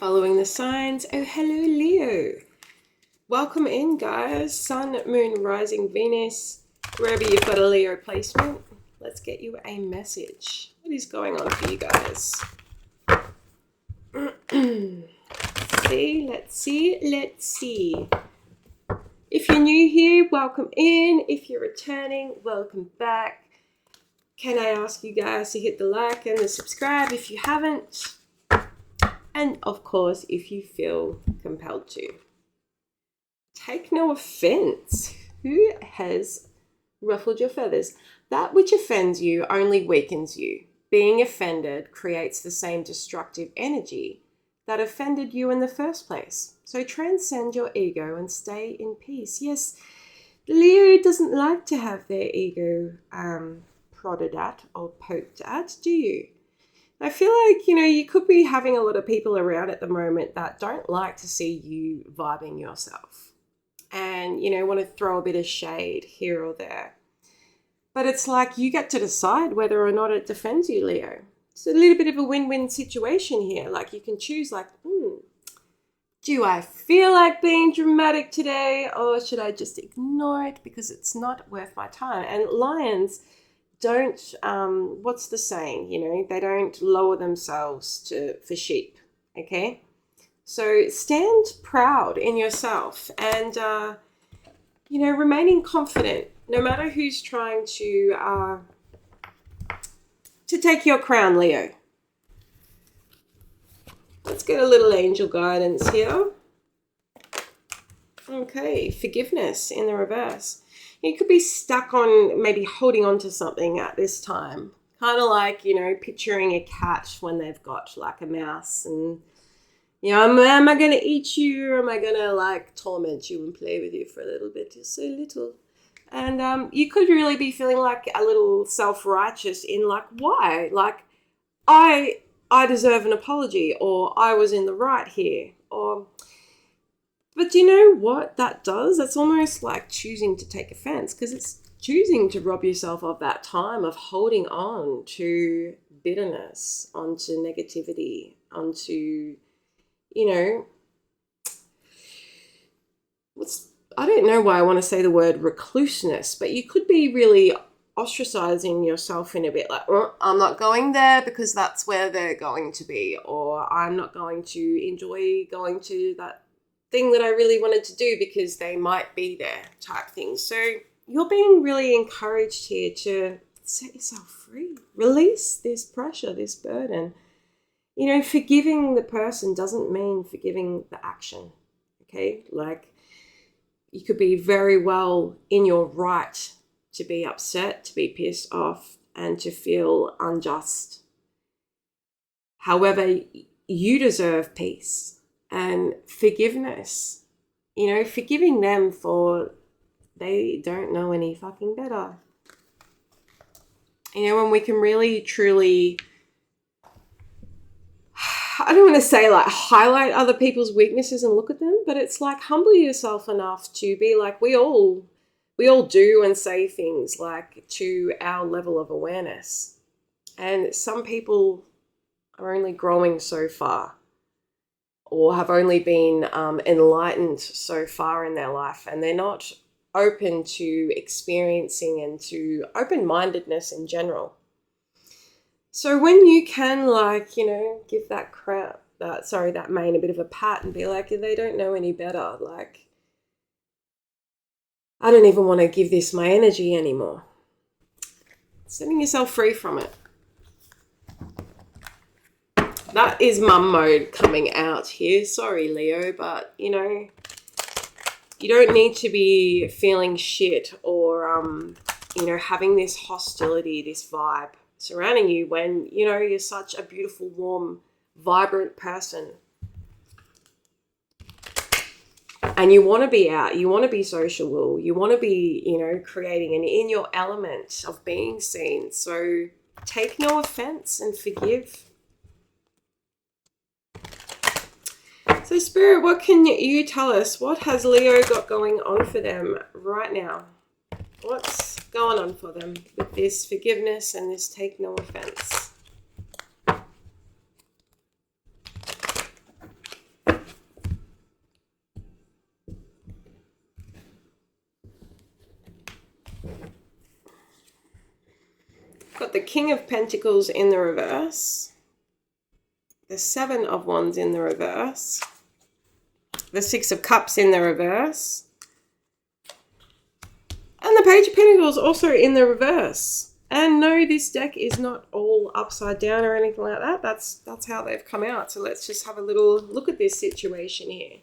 Following the signs. Oh, hello, Leo. Welcome in, guys. Sun, Moon, Rising, Venus. Wherever you've got a Leo placement, let's get you a message. What is going on for you guys? Let's see. If you're new here, welcome in. If you're returning, welcome back. Can I ask you guys to hit the like and the subscribe if you haven't? And of course, if you feel compelled to. Take no offense. Who has ruffled your feathers? That which offends you only weakens you. Being offended creates the same destructive energy that offended you in the first place. So transcend your ego and stay in peace. Yes, Leo doesn't like to have their ego prodded at or poked at, do you? I feel like, you could be having a lot of people around at the moment that don't like to see you vibing yourself and, want to throw a bit of shade here or there. But it's like you get to decide whether or not it defends you, Leo. It's a little bit of a win-win situation here. Like you can choose do I feel like being dramatic today or should I just ignore it because it's not worth my time? And lions don't, what's the saying? They don't lower themselves for sheep, okay? So stand proud in yourself and, remaining confident no matter who's trying to take your crown, Leo. Let's get a little angel guidance here. Okay, forgiveness in the reverse. You could be stuck on maybe holding on to something at this time. Kind of like, picturing a cat when they've got like a mouse and, am I going to eat you or am I going to torment you and play with you for a little bit? You're so little. And you could really be feeling like a little self-righteous in why? I deserve an apology or I was in the right here But do you know what that does? That's almost like choosing to take offense because it's choosing to rob yourself of that time of holding on to bitterness, onto negativity, onto, I don't know why I want to say the word recluseness, but you could be really ostracizing yourself in a bit I'm not going there because that's where they're going to be, or I'm not going to enjoy going to that thing that I really wanted to do because they might be there type thing. So you're being really encouraged here to set yourself free, release this pressure, this burden. Forgiving the person doesn't mean forgiving the action, okay? You could be very well in your right to be upset, to be pissed off, and to feel unjust. However, you deserve peace and forgiveness. Forgiving them for they don't know any fucking better. When we can really, truly, I don't want to say highlight other people's weaknesses and look at them, but it's humble yourself enough to be we all do and say things to our level of awareness. And some people are only growing so far or have only been enlightened so far in their life, and they're not open to experiencing and to open-mindedness in general. So when you can give that mane a bit of a pat and be they don't know any better, I don't even want to give this my energy anymore. Setting yourself free from it. That is mum mode coming out here. Sorry, Leo, but, you don't need to be feeling shit or, having this hostility, this vibe surrounding you when, you're such a beautiful, warm, vibrant person. And you want to be out, you want to be sociable, you want to be, creating and in your element of being seen. So take no offense and forgive. So Spirit, what can you tell us? What has Leo got going on for them right now? What's going on for them with this forgiveness and this take no offense? the King of Pentacles in the reverse, the Seven of Wands in the reverse, the Six of Cups in the reverse, and the Page of Pentacles also in the reverse. And no, this deck is not all upside down or anything like that. That's how they've come out. So let's just have a little look at this situation here.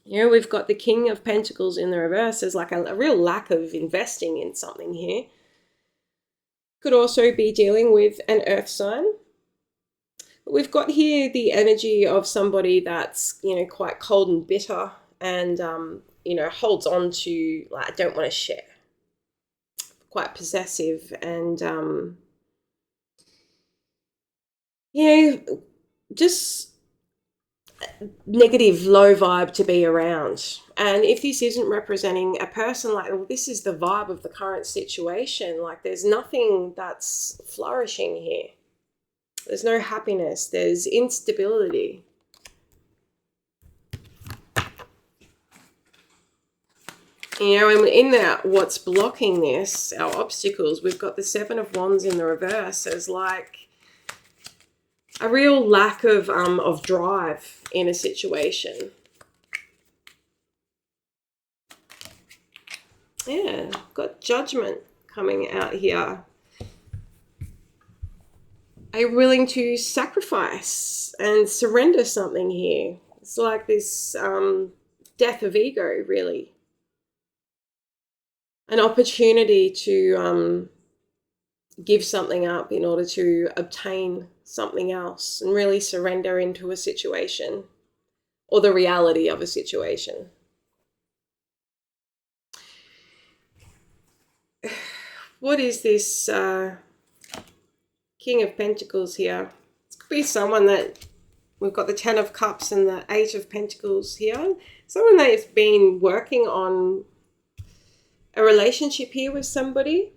You know, we've got the King of Pentacles in the reverse. There's like a real lack of investing in something here. Could also be dealing with an earth sign. But we've got here the energy of somebody that's, you know, quite cold and bitter and, you know, holds on to, like, I don't want to share. Quite possessive and, you know, just negative, low vibe to be around. And if this isn't representing a person, like, well, this is the vibe of the current situation. Like, there's nothing that's flourishing here. There's no happiness. There's instability. You know, and in that, what's blocking this, our obstacles, we've got the Seven of Wands in the reverse as like a real lack of drive in a situation. Yeah, got Judgment coming out here. Are you willing to sacrifice and surrender something here? It's like this death of ego, really. An opportunity to give something up in order to obtain something else and really surrender into a situation or the reality of a situation. What is this King of Pentacles here? It could be someone that, we've got the Ten of Cups and the Eight of Pentacles here. Someone that has been working on a relationship here with somebody.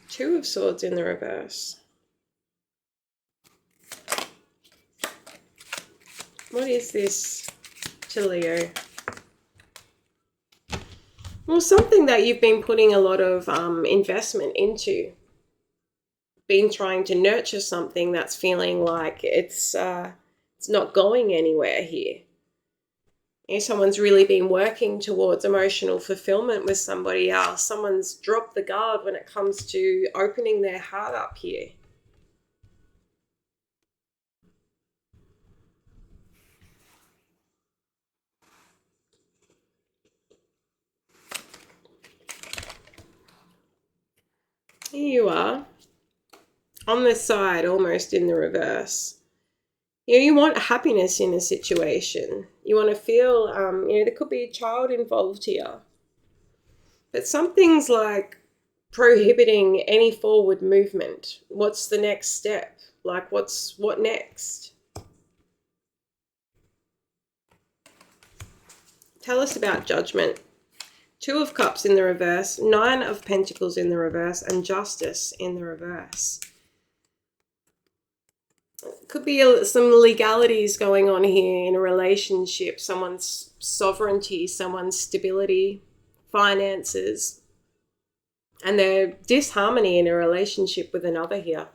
Two of Swords in the reverse. What is this to Leo? Well, something that you've been putting a lot of investment into. Been trying to nurture something that's feeling like it's not going anywhere here. You know, someone's really been working towards emotional fulfillment with somebody else. Someone's dropped the guard when it comes to opening their heart up here. Here you are, on the side, almost in the reverse. You know, you want happiness in a situation. You want to feel, you know, there could be a child involved here. But something's like prohibiting any forward movement. What's the next step? Like, what next? Tell us about Judgment. Two of Cups in the reverse, Nine of Pentacles in the reverse, and Justice in the reverse. Could be some legalities going on here in a relationship, someone's sovereignty, someone's stability, finances, and their disharmony in a relationship with another here.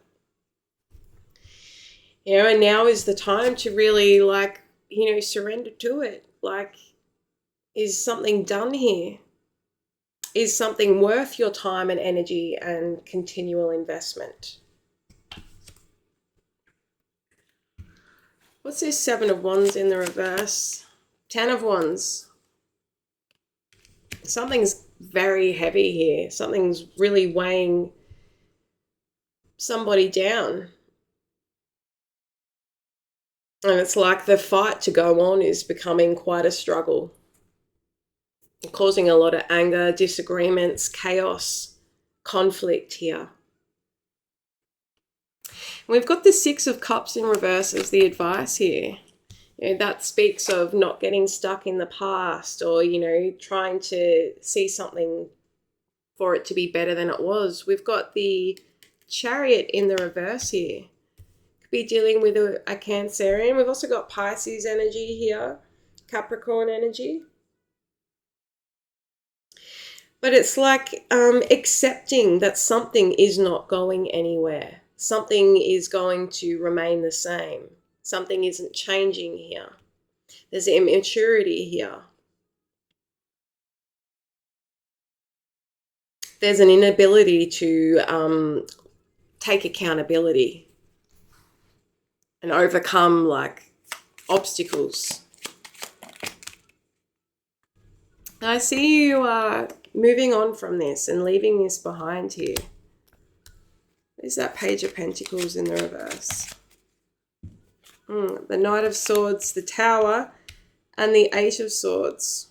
You know, and now is the time to really, like, you know, surrender to it. Like, is something done here? Is something worth your time and energy and continual investment? What's this Seven of Wands in the reverse? Ten of Wands. Something's very heavy here. Something's really weighing somebody down. And it's like the fight to go on is becoming quite a struggle. Causing a lot of anger, disagreements, chaos, conflict here. We've got the Six of Cups in reverse as the advice here. You know, that speaks of not getting stuck in the past or, you know, trying to see something for it to be better than it was. We've got the Chariot in the reverse here. Could be dealing with a Cancerian. We've also got Pisces energy here, Capricorn energy. But it's like accepting that something is not going anywhere. Something is going to remain the same. Something isn't changing here. There's immaturity here. There's an inability to take accountability and overcome like obstacles. I see you moving on from this and leaving this behind here. There's that Page of Pentacles in the reverse. The Knight of Swords, the Tower, and the Eight of Swords.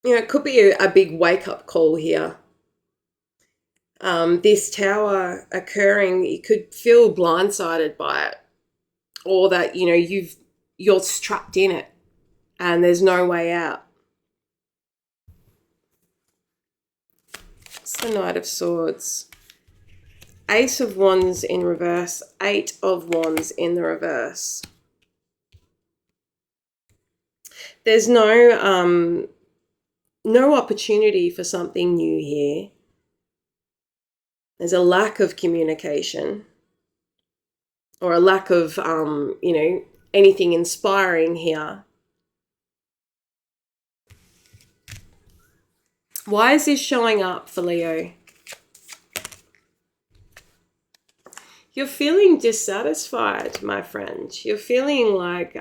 You know, it could be a big wake-up call here. This Tower occurring, you could feel blindsided by it, or that, you know, you're trapped in it and there's no way out. It's the Knight of Swords. Ace of Wands in reverse, Eight of Wands in the reverse. There's no opportunity for something new here. There's a lack of communication, or a lack of, you know, anything inspiring here. Why is this showing up for Leo? You're feeling dissatisfied, my friend. You're feeling like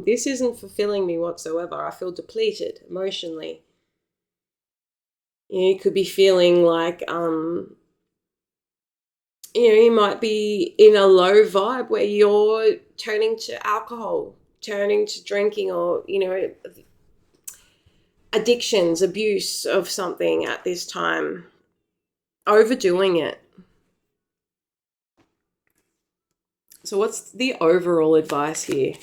this isn't fulfilling me whatsoever. I feel depleted emotionally. You could be feeling like, you know, you might be in a low vibe where you're turning to alcohol, turning to drinking, or, you know, addictions, abuse of something at this time, overdoing it. So what's the overall advice here?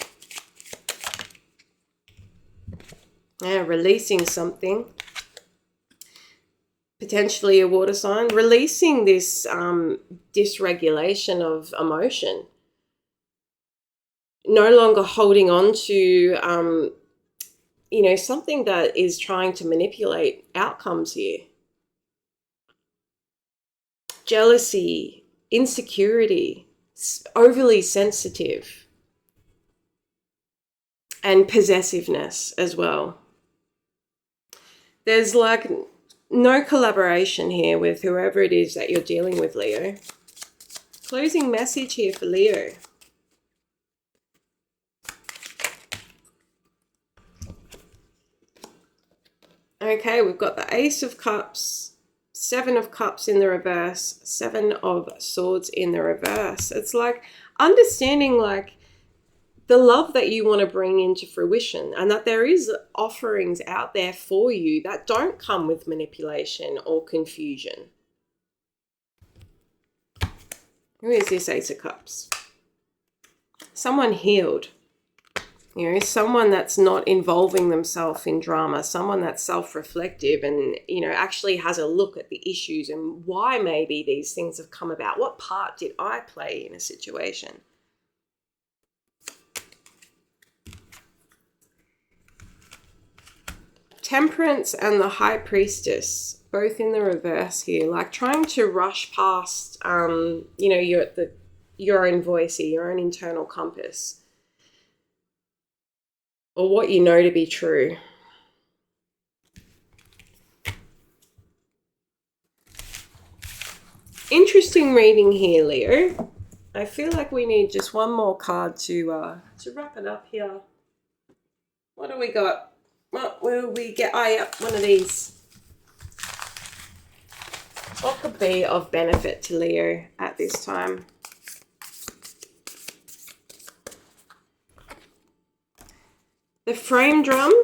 Yeah, releasing something. Potentially a water sign. Releasing this dysregulation of emotion. No longer holding on to, you know, something that is trying to manipulate outcomes here. Jealousy, insecurity, overly sensitive, and possessiveness as well. There's like no collaboration here with whoever it is that you're dealing with, Leo. Closing message here for Leo. Okay, we've got the Ace of Cups, Seven of Cups in the reverse, Seven of Swords in the reverse. It's like understanding like the love that you want to bring into fruition, and that there is offerings out there for you that don't come with manipulation or confusion. Who is this Ace of Cups? Someone healed. You know, someone that's not involving themselves in drama, someone that's self-reflective and, you know, actually has a look at the issues and why maybe these things have come about. What part did I play in a situation? Temperance and the High Priestess, both in the reverse here, like trying to rush past, you know, your own voice here, your own internal compass, or what you know to be true. Interesting reading here, Leo. I feel like we need just one more card to wrap it up here. What do we got? What will we get? Oh, yeah, one of these. What could be of benefit to Leo at this time? The Frame Drum.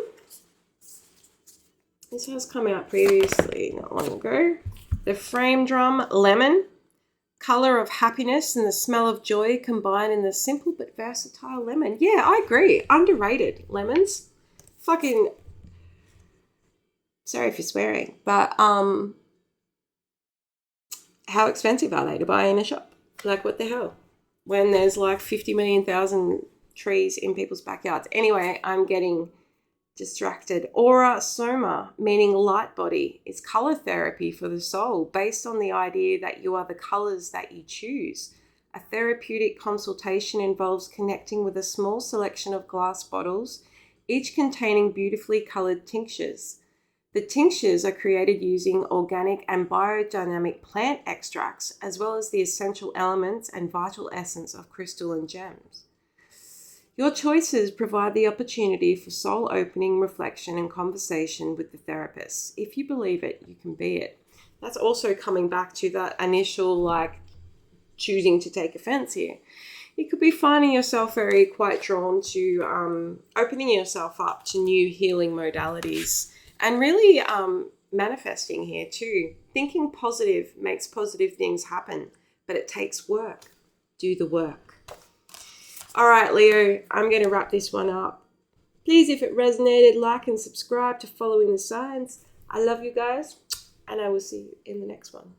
This has come out previously, not long ago. The Frame Drum, Lemon. Color of happiness and the smell of joy combine in the simple but versatile lemon. Yeah, I agree. Underrated lemons. Fucking Sorry for swearing, but how expensive are they to buy in a shop? Like, what the hell? When there's like 50 million thousand trees in people's backyards. Anyway, I'm getting distracted. Aura soma, meaning light body, is color therapy for the soul based on the idea that you are the colors that you choose. A therapeutic consultation involves connecting with a small selection of glass bottles, each containing beautifully colored tinctures. The tinctures are created using organic and biodynamic plant extracts, as well as the essential elements and vital essence of crystal and gems. Your choices provide the opportunity for soul opening, reflection, and conversation with the therapist. If you believe it, you can be it. That's also coming back to that initial, like, choosing to take offense here. You could be finding yourself very quite drawn to opening yourself up to new healing modalities and really manifesting here too. Thinking positive makes positive things happen, but it takes work. Do the work. All right, Leo, I'm going to wrap this one up. Please, if it resonated, like and subscribe to Following the Signs. I love you guys, and I will see you in the next one.